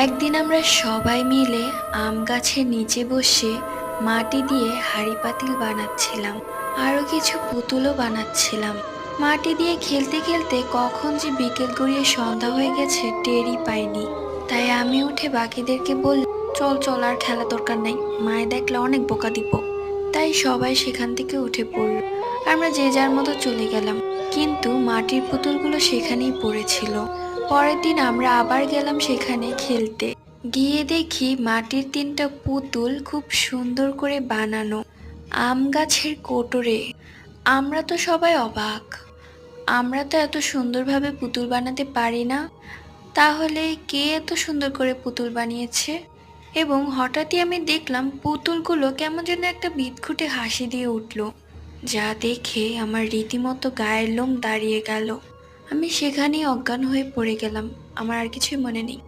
একদিন আমরা সবাই মিলে আম গাছের নিচে বসে মাটি দিয়ে হাঁড়ি পাতিল বানাচ্ছিলাম, আরো কিছু পুতুলও বানাচ্ছিলাম। মাটি দিয়ে খেলতে খেলতে কখন যে বিকেল গড়িয়ে সন্ধ্যা হয়ে গেছে টেরই পাইনি। তাই আমি উঠে বাকিদেরকে বললাম, চল চল, আর খেলা দরকার নাই, মায়ে দেখলে অনেক বোকা দিব। তাই সবাই সেখান থেকে উঠে পড়ল। আমরা যে যার মতো চলে গেলাম, কিন্তু মাটির পুতুলগুলো সেখানেই পড়েছিল। পরের দিন আমরা আবার গেলাম সেখানে খেলতে। গিয়ে দেখি মাটির 3টা পুতুল খুব সুন্দর করে বানানো আম গাছের কোটরে। আমরা তো সবাই অবাক, আমরা তো এত সুন্দরভাবে পুতুল বানাতে পারি না, তাহলে কে এত সুন্দর করে পুতুল বানিয়েছে? এবং হঠাৎই আমি দেখলাম পুতুলগুলো কেমন যেন একটা বিদঘুটে হাসি দিয়ে উঠল, যা দেখে আমার রীতিমতো গায়ের লোম দাঁড়িয়ে গেল। আমি সেখানেই অজ্ঞান হয়ে পড়ে গেলাম। আমার আর কিছুই মনে নেই।